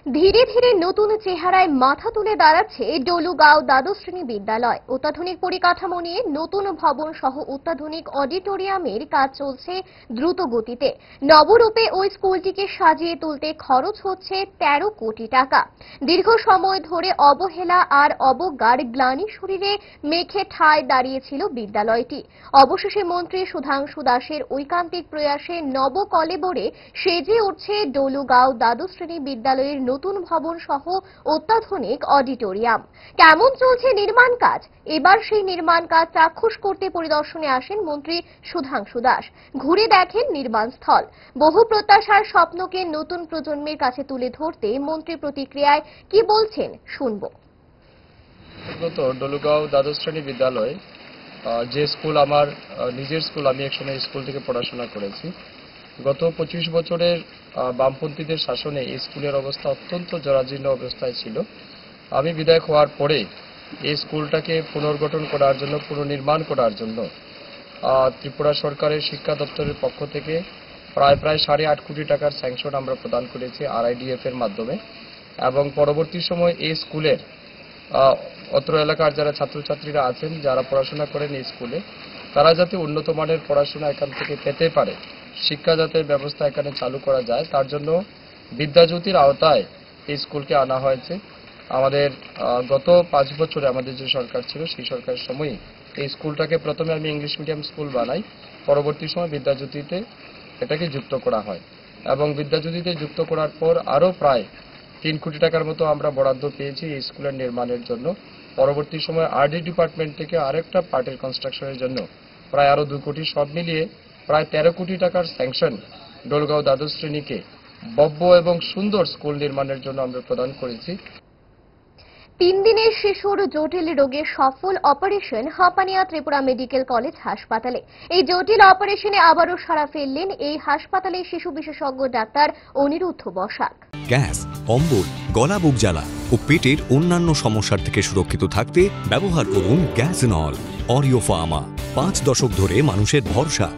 ধীরে ধীরে নতুন চেহারায় মাথা তুলে দাঁড়াচ্ছে ডলুগাঁও দ্বাদশ শ্রেণী বিদ্যালয়। অত্যাধুনিক পরিকাঠামো নিয়ে নতুন ভবন সহ অত্যাধুনিক অডিটোরিয়ামের কাজ চলছে দ্রুত গতিতে। নবরূপে ওই স্কুলটিকে সাজিয়ে তুলতে খরচ হচ্ছে 13 কোটি টাকা। দীর্ঘ সময় ধরে অবহেলা আর অবজ্ঞার গ্লানি শরীরে মেখে ঠায় দাঁড়িয়েছিল বিদ্যালয়টি। অবশেষে মন্ত্রী সুধাংশু দাসের ঐকান্তিক প্রয়াসে নবকলেবরে সেজে উঠছে ডলুগাঁও দ্বাদশ শ্রেণী বিদ্যালয়ের নতুন ভবন সহ অত্যাধুনিক অডিটোরিয়াম। কেমন চলছে নির্মাণ কাজ? এবার সেই নির্মাণ কাজ চাক্ষুষ করতে পরিদর্শনে আসেন মন্ত্রী সুধাংশু দাস। ঘুরে দেখেন নির্মাণ স্থল। বহু প্রত্যাশার স্বপ্নকে নতুন প্রজন্মের কাছে তুলে ধরতে মন্ত্রী প্রতিক্রিয়ায় কি বলছেন শুনবো। ডলুগাঁও দ্বাদশ শ্রেণী বিদ্যালয় যে স্কুল আমার নিজের স্কুল, আমি একসময় স্কুল থেকে পড়াশোনা করেছি। গত 25 বছরের বামপন্থীদের শাসনে এই স্কুলের অবস্থা অত্যন্ত জরাজীর্ণ অবস্থায় ছিল। আমি বিধায়ক হওয়ার পরে এই স্কুলটাকে পুনর্গঠন করার জন্য, পুনর্নির্মাণ করার জন্য ত্রিপুরা সরকারের শিক্ষা দপ্তরের পক্ষ থেকে প্রায় 8.5 কোটি টাকার স্যাংশন আমরা প্রদান করেছি RIDF এর মাধ্যমে। এবং পরবর্তী সময় এই স্কুলের অত্র এলাকার যারা ছাত্রছাত্রীরা আছেন, যারা পড়াশোনা করেন এই স্কুলে, তারা যাতে উন্নত মানের পড়াশোনা এখান থেকে পেতে পারে, শিক্ষা যাতে ব্যবস্থা এখানে চালু করা যায়, তার জন্য বিদ্যাজ্যোতির আওতায় এই স্কুলকে আনা হয়েছে। আমাদের গত 5 বছরে আমাদের যে সরকার ছিল, সেই সরকারের সময়ই এই স্কুলটাকে প্রথমে আমি ইংলিশ মিডিয়াম স্কুল বানাই, পরবর্তী সময় বিদ্যাজ্যোতিতে এটাকে যুক্ত করা হয়। এবং বিদ্যাজ্যোতিতে যুক্ত করার পর আরও প্রায় 3 কোটি টাকার মতো আমরা বরাদ্দ পেয়েছি এই স্কুলের নির্মাণের জন্য। পরবর্তী সময় RD ডিপার্টমেন্ট থেকে আরেকটা পার্টের কনস্ট্রাকশনের জন্য প্রায় আরো 2 কোটি, সব মিলিয়ে প্রায় 13 কোটি টাকার স্যাংশন ডলুগাঁও দ্বাদশ শ্রেণীকে ভব্য এবং সুন্দর স্কুল নির্মাণের জন্য আমরা প্রদান করেছি। 3 দিনের শিশুর জটিল রোগের সফল operation Hapania Tripura medical college হাসপাতালে। এই জটিল অপারেশনে আবারও সাড়া ফেললেন এই হাসপাতালের শিশু বিশেষজ্ঞ ডাক্তার অনিরুদ্ধ বসাক। গ্যাস, অম্বল, গলা বুক জ্বালা ও পেটের অন্যান্য সমস্যার থেকে সুরক্ষিত থাকতে ব্যবহার করুন গ্যাসনল। অরিও ফার্মা, 5 দশক ধরে মানুষের ভরসা।